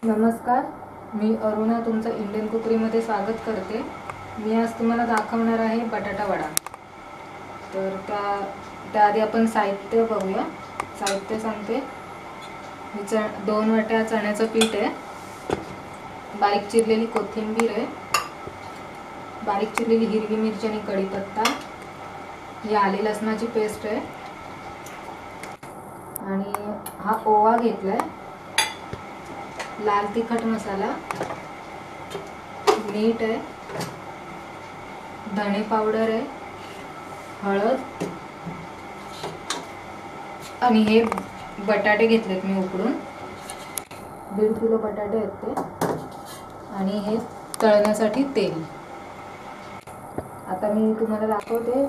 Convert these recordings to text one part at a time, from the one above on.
नमस्कार, मी अरुणा तुमचं इंडियन कुकरीमध्ये स्वागत करते। मी आज तुम्हाला दाखवणार आहे बटाटा वडा। तर त्याआधी आपण साहित्य बघूया। साहित्य सांगते। 2 वाट्या चण्याचं पीठ आहे, बारीक चिरलेली कोथिंबीर आहे, बारीक चिरलेली हिरवी मिरची आणि कढीपत्ता, ही आले लसणाची पेस्ट आहे आणि हा ओवा घेतलाय, लाल तिखट मसाला, मीठ आहे, धणे पावडर आहे, हळद आणि हे बटाटे घेतलेत मी उकडून, 1.5 किलो बटाटे आहेत ते, आणि हे तळण्यासाठी तेल। आता मी तुम्हाला दाखवते।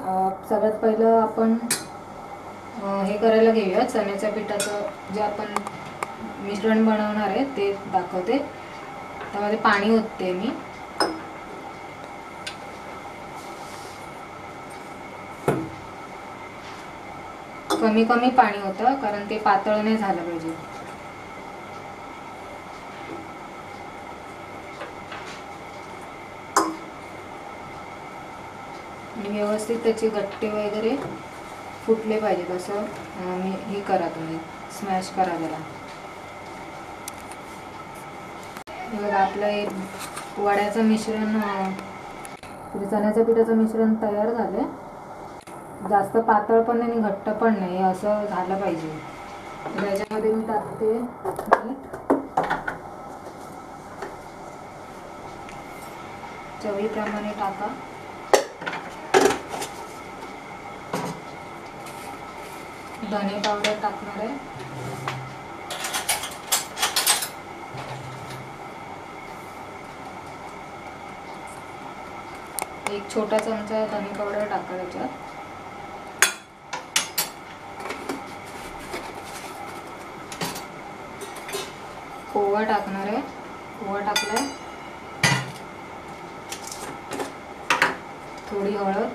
सगळ्यात पहिलं आपण हे करायला घेऊया, चण्याच्या पिठाचं जे आपण मिश्रण बनवणार आहे ते दाखवते। त्यामध्ये पाणी ओतते मी, कमी कमी पाणी होतं कारण ते पातळ नाही झालं पाहिजे। आणि व्यवस्थित त्याची गट्टे वगैरे फुटले पाहिजेत असं मी हे करा, तुम्ही स्मॅश करा जरा। बघा आपलं हे वड्याचं मिश्रण, चण्याच्या पिठाचं मिश्रण तयार झालंय। जास्त पातळ पण नाही आणि घट्ट पण नाही, असं झालं पाहिजे। त्याच्यामध्ये मी टाकते मीठ, चवीप्रमाणे टाका, धने पावडर टाकणार आहे, एक छोटा चमचा धने पावडर टाका त्याच्यात, ओवा टाकणार आहे, ओवा टाकलाय, थोडी हळद,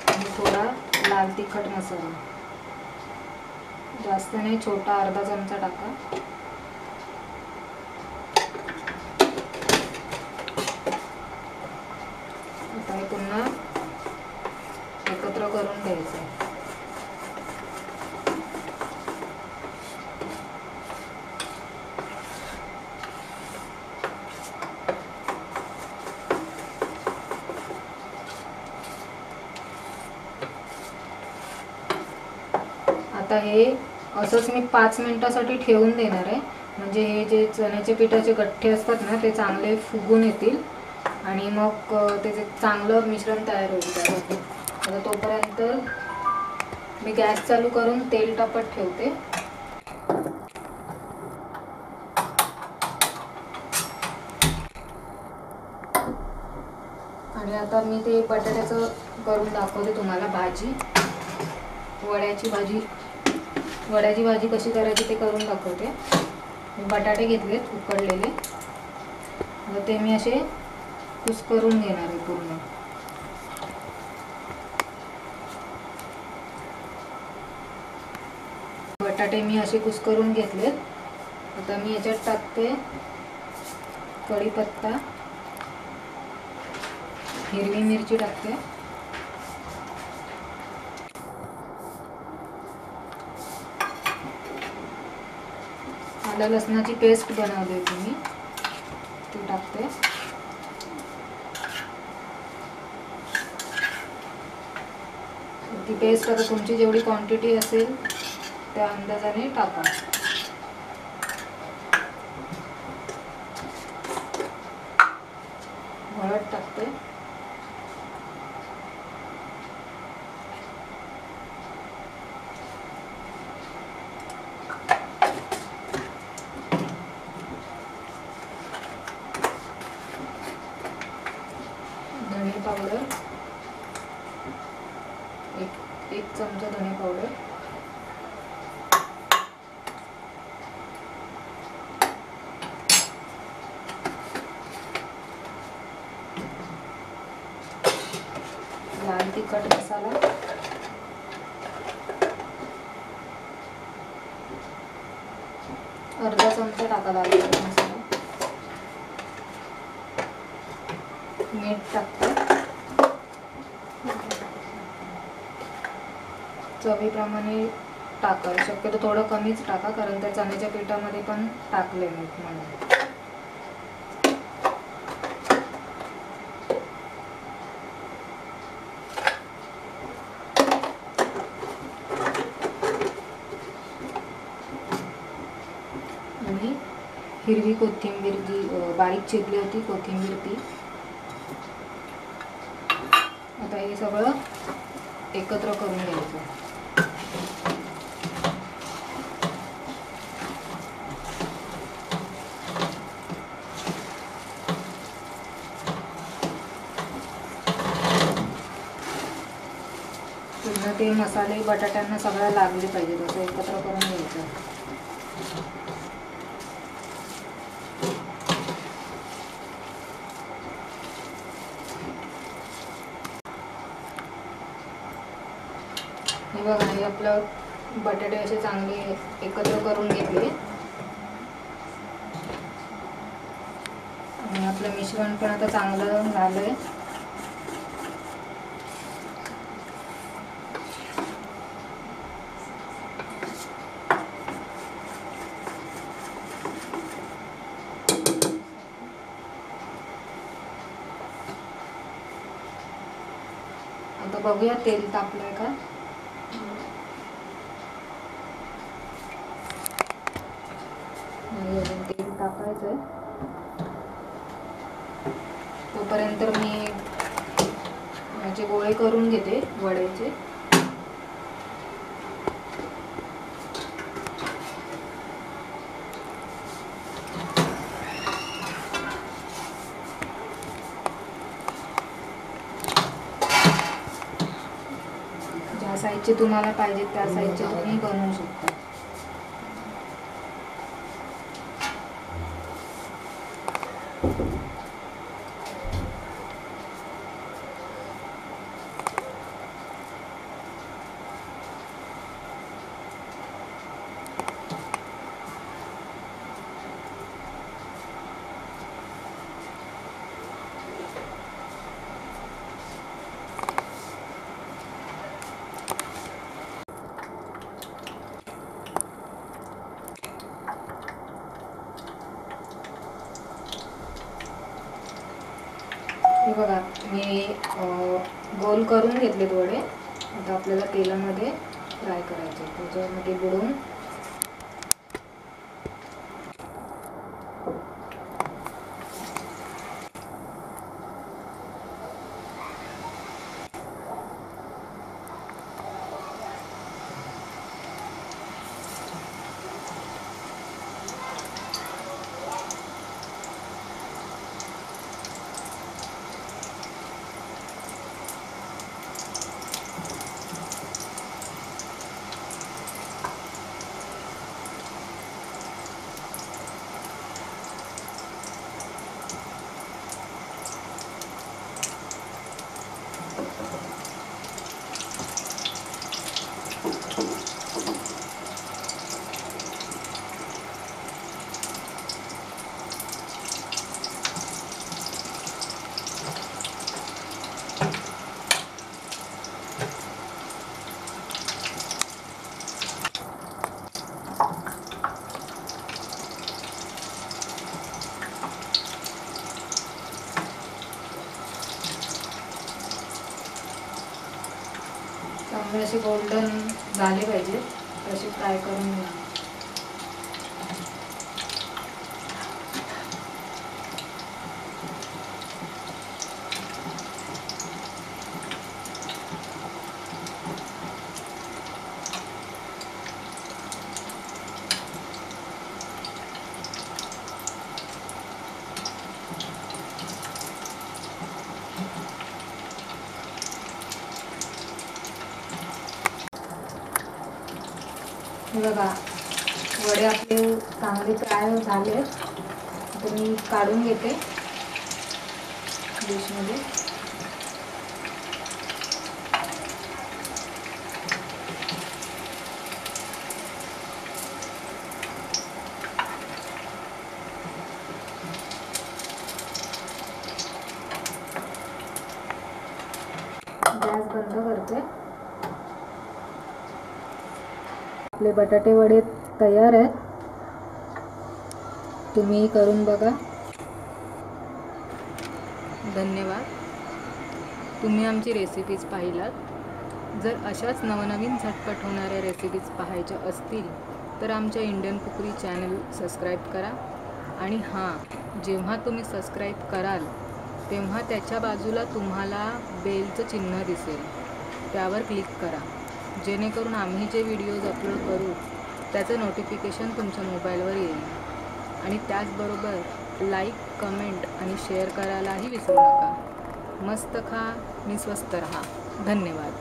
आणि थोडा लाल तिखट मसाला, जास्त नाही, छोटा अर्धा चमचा टाका। आता हे पुन्हा एकत्र करून घ्यायचं। आता हे असंच मी 5 मिनिटासाठी ठेवून देणार आहे, म्हणजे हे जे चण्याच्या पिठाचे गठ्ठे असतात ना ते चांगले फुगून येतील आणि मग त्याचे चांगलं मिश्रण तयार होईल त्यासाठी। आता तोपर्यंत मी गॅस चालू करून तेल तापत ठेवते। आणि आता मी ते बटाट्याचं करून दाखवते तुम्हाला भाजी, वड्याची भाजी कशी करायची ते करून दाखवते। मी बटाटे घेतलेत उकडलेले, तर ते मी असे कुस्करून घेणार आहे पूर्ण। बटाटे मी असे कुस्करून घेतलेत। आता मी याच्यात टाकते कढीपत्ता, हिरवी मिरची टाकते, आलं लसणाची पेस्ट बनवली होती मी, ती टाकते, ती पेस्ट आता तुमची जेवढी क्वांटिटी असेल त्या अंदाजाने टाका। हळद टाकते, धणे पावडर, एक चमचा धणे पावडर, तिखट मसाला, अर्धा चमचा टाकावा लागेल मसाला, मीठ टाकते, चवीप्रमाणे टाका, शक्यतो थोडं कमीच टाका कारण त्या चण्याच्या पिठामध्ये पण टाकले मीठ म्हणून. आणि हिरवी कोथिंबीर जी बारीक चिरली होती कोथिंबीर ती. आता हे सगळं एकत्र करून घ्यायचं. पुन्हा ते मसाले बटाट्यांना सगळ्या लागले पाहिजे असं एकत्र करून घ्यायचं. हे बघा, हे आपलं बटाटे असे चांगले एकत्र करून घेतले आणि आपलं मिश्रण पण आता चांगलं झालंय. आता बघूया तेल तापलंय का. तेल टाकायचंय. तोपर्यंत मी याचे गोळे करून घेते वड्याचे. ज्या साईजचे तुम्हाला पाहिजे त्या साईजचे तुम्ही बनवू शकता. हे बघा, मी गोल करून घेतलेत वडे. आता आपल्याला तेलामध्ये फ्राय करायचे. त्याच्यामध्ये बुडवून चांगले असे गोल्डन झाले पाहिजे तसे फ्राय करून घ्या. बघा, वडे आपले चांगले फ्राय झाले. आता मी काढून घेते डिशमध्ये. आपले बटाटे वडे तयार आहेत. तुम्ही करून बघा. धन्यवाद. तुम्ही आमची रेसिपीज पाहिलात. जर अशाच नवनवीन झटपट होणाऱ्या रेसिपीज पाहायच्या असतील तर आमच्या इंडियन कुकरी चॅनल सबस्क्राईब करा. आणि हां, जेव्हा तुम्ही सबस्क्राईब कराल तेव्हा त्याच्या बाजूला तुम्हाला बेलचं चिन्ह दिसेल, त्यावर क्लिक करा, जेणेकरून आम्ही जे व्हिडिओज अपलोड करू त्याचं नोटिफिकेशन तुमच्या मोबाईलवर येईल. आणि त्याचबरोबर लाईक, कमेंट आणि शेअर करायलाही विसरू नका. मस्त खा आणि स्वस्त रहा. धन्यवाद.